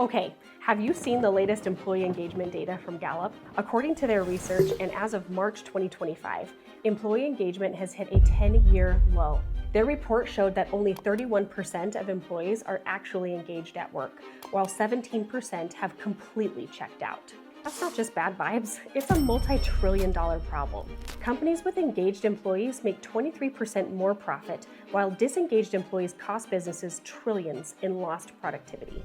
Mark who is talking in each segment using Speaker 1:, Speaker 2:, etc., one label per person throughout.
Speaker 1: Okay, have you seen the latest employee engagement data from Gallup? According to their research, and as of March 2025, employee engagement has hit a 10-year low. Their report showed that only 31% of employees are actually engaged at work, while 17% have completely checked out. That's not just bad vibes, it's a multi-trillion-dollar problem. Companies with engaged employees make 23% more profit, while disengaged employees cost businesses trillions in lost productivity.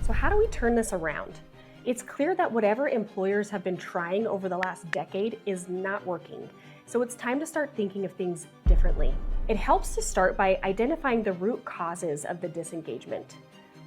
Speaker 1: So how do we turn this around? It's clear that whatever employers have been trying over the last decade is not working. So it's time to start thinking of things differently. It helps to start by identifying the root causes of the disengagement.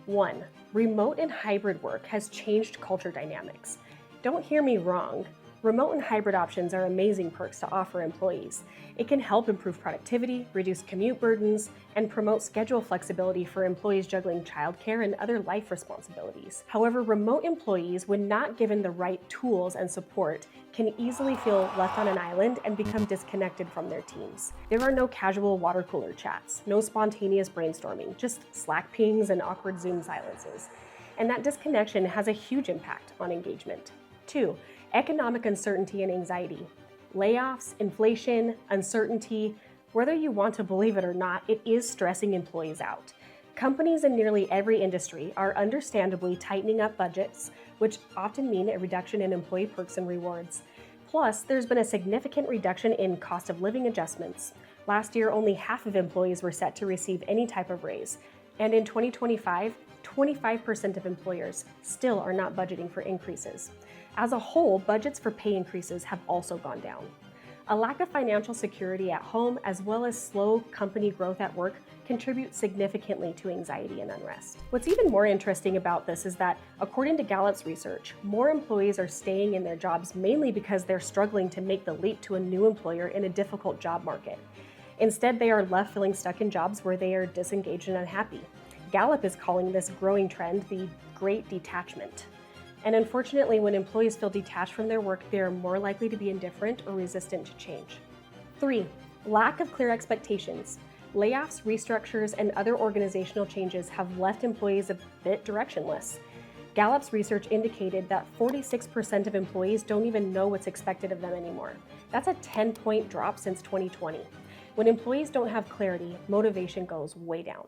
Speaker 1: 1. Remote and hybrid work has changed culture dynamics. Don't hear me wrong. Remote and hybrid options are amazing perks to offer employees. It can help improve productivity, reduce commute burdens, and promote schedule flexibility for employees juggling childcare and other life responsibilities. However, remote employees, when not given the right tools and support, can easily feel left on an island and become disconnected from their teams. There are no casual water cooler chats, no spontaneous brainstorming, just Slack pings and awkward Zoom silences. And that disconnection has a huge impact on engagement. 2. Economic uncertainty and anxiety. Layoffs, inflation, uncertainty, whether you want to believe it or not, it is stressing employees out. Companies in nearly every industry are understandably tightening up budgets, which often mean a reduction in employee perks and rewards. Plus, there's been a significant reduction in cost of living adjustments. Last year, only half of employees were set to receive any type of raise. And in 2025, 25% of employers still are not budgeting for increases. As a whole, budgets for pay increases have also gone down. A lack of financial security at home, as well as slow company growth at work, contribute significantly to anxiety and unrest. What's even more interesting about this is that, according to Gallup's research, more employees are staying in their jobs mainly because they're struggling to make the leap to a new employer in a difficult job market. Instead, they are left feeling stuck in jobs where they are disengaged and unhappy. Gallup is calling this growing trend the Great Detachment. And unfortunately, when employees feel detached from their work, they are more likely to be indifferent or resistant to change. 3. Lack of clear expectations. Layoffs, restructures, and other organizational changes have left employees a bit directionless. Gallup's research indicated that 46% of employees don't even know what's expected of them anymore. That's a 10-point drop since 2020. When employees don't have clarity, motivation goes way down.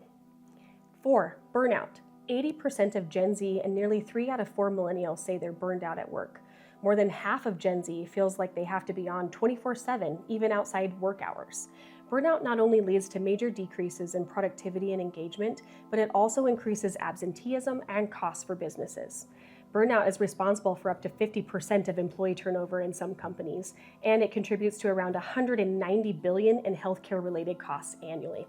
Speaker 1: 4. Burnout. 80% of Gen Z and nearly 3 out of 4 millennials say they're burned out at work. More than half of Gen Z feels like they have to be on 24/7, even outside work hours. Burnout not only leads to major decreases in productivity and engagement, but it also increases absenteeism and costs for businesses. Burnout is responsible for up to 50% of employee turnover in some companies, and it contributes to around $190 billion in healthcare-related costs annually.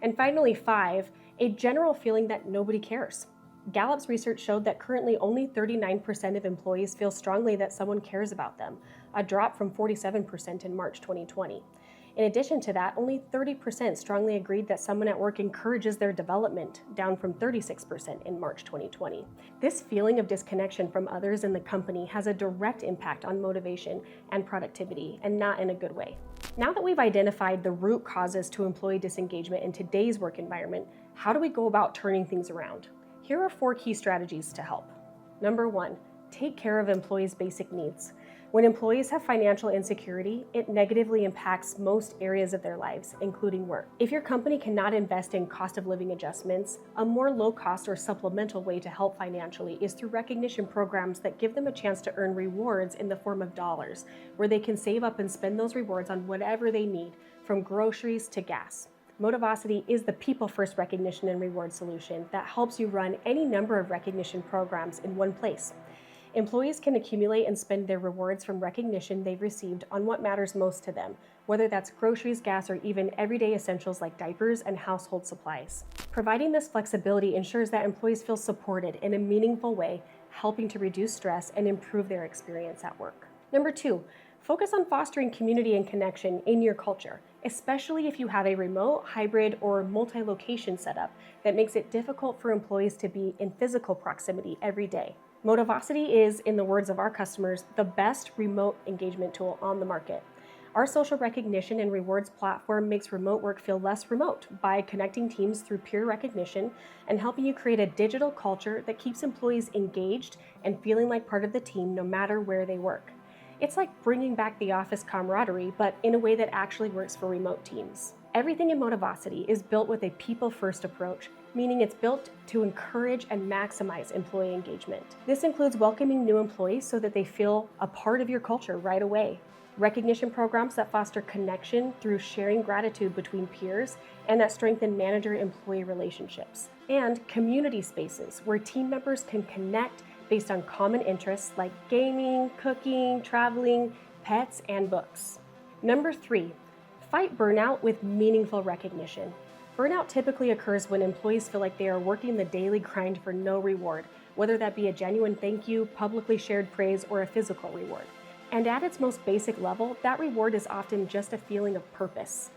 Speaker 1: And finally, 5, a general feeling that nobody cares. Gallup's research showed that currently only 39% of employees feel strongly that someone cares about them, a drop from 47% in March 2020. In addition to that, only 30% strongly agreed that someone at work encourages their development, down from 36% in March 2020. This feeling of disconnection from others in the company has a direct impact on motivation and productivity, and not in a good way. Now that we've identified the root causes to employee disengagement in today's work environment, how do we go about turning things around? Here are 4 key strategies to help. Number 1, take care of employees' basic needs. When employees have financial insecurity, it negatively impacts most areas of their lives, including work. If your company cannot invest in cost of living adjustments, a more low-cost or supplemental way to help financially is through recognition programs that give them a chance to earn rewards in the form of dollars, where they can save up and spend those rewards on whatever they need, from groceries to gas. Motivosity is the people-first recognition and reward solution that helps you run any number of recognition programs in one place. Employees can accumulate and spend their rewards from recognition they've received on what matters most to them, whether that's groceries, gas, or even everyday essentials like diapers and household supplies. Providing this flexibility ensures that employees feel supported in a meaningful way, helping to reduce stress and improve their experience at work. Number 2, focus on fostering community and connection in your culture, especially if you have a remote, hybrid, or multi-location setup that makes it difficult for employees to be in physical proximity every day. Motivosity is, in the words of our customers, the best remote engagement tool on the market. Our social recognition and rewards platform makes remote work feel less remote by connecting teams through peer recognition and helping you create a digital culture that keeps employees engaged and feeling like part of the team no matter where they work. It's like bringing back the office camaraderie, but in a way that actually works for remote teams. Everything in Motivosity is built with a people-first approach, meaning it's built to encourage and maximize employee engagement. This includes welcoming new employees so that they feel a part of your culture right away, recognition programs that foster connection through sharing gratitude between peers and that strengthen manager-employee relationships, and community spaces where team members can connect based on common interests like gaming, cooking, traveling, pets, and books. Number 3, fight burnout with meaningful recognition. Burnout typically occurs when employees feel like they are working the daily grind for no reward, whether that be a genuine thank you, publicly shared praise, or a physical reward. And at its most basic level, that reward is often just a feeling of purpose.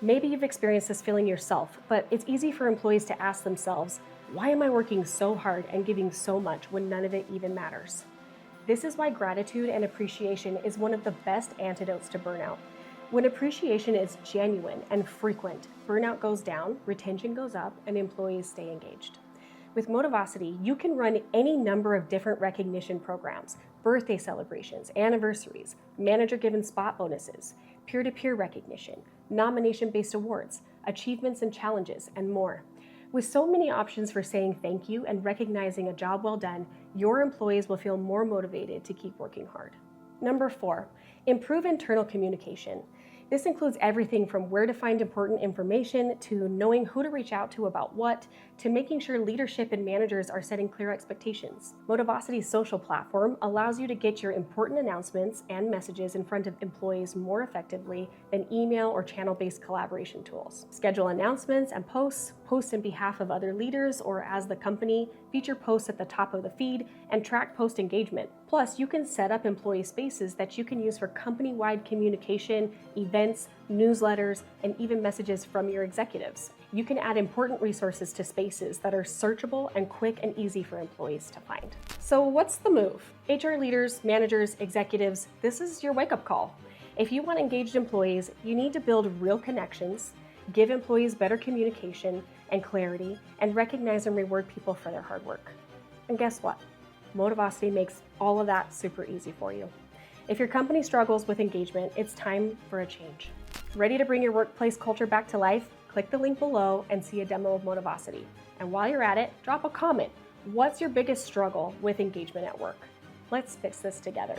Speaker 1: Maybe you've experienced this feeling yourself, but it's easy for employees to ask themselves, why am I working so hard and giving so much when none of it even matters? This is why gratitude and appreciation is one of the best antidotes to burnout. When appreciation is genuine and frequent, burnout goes down, retention goes up, and employees stay engaged. With Motivosity, you can run any number of different recognition programs, birthday celebrations, anniversaries, manager-given spot bonuses, peer-to-peer recognition, nomination-based awards, achievements and challenges, and more. With so many options for saying thank you and recognizing a job well done, your employees will feel more motivated to keep working hard. Number 4, improve internal communication. This includes everything from where to find important information, to knowing who to reach out to about what, to making sure leadership and managers are setting clear expectations. Motivosity's social platform allows you to get your important announcements and messages in front of employees more effectively than email or channel-based collaboration tools. Schedule announcements and post in behalf of other leaders or as the company, feature posts at the top of the feed, and track post engagement. Plus, you can set up employee spaces that you can use for company-wide communication, events, newsletters, and even messages from your executives. You can add important resources to spaces that are searchable and quick and easy for employees to find. So what's the move? HR leaders, managers, executives, this is your wake-up call. If you want engaged employees, you need to build real connections, give employees better communication and clarity, and recognize and reward people for their hard work. And guess what? Motivosity makes all of that super easy for you. If your company struggles with engagement, it's time for a change. Ready to bring your workplace culture back to life? Click the link below and see a demo of Motivosity. And while you're at it, drop a comment. What's your biggest struggle with engagement at work? Let's fix this together.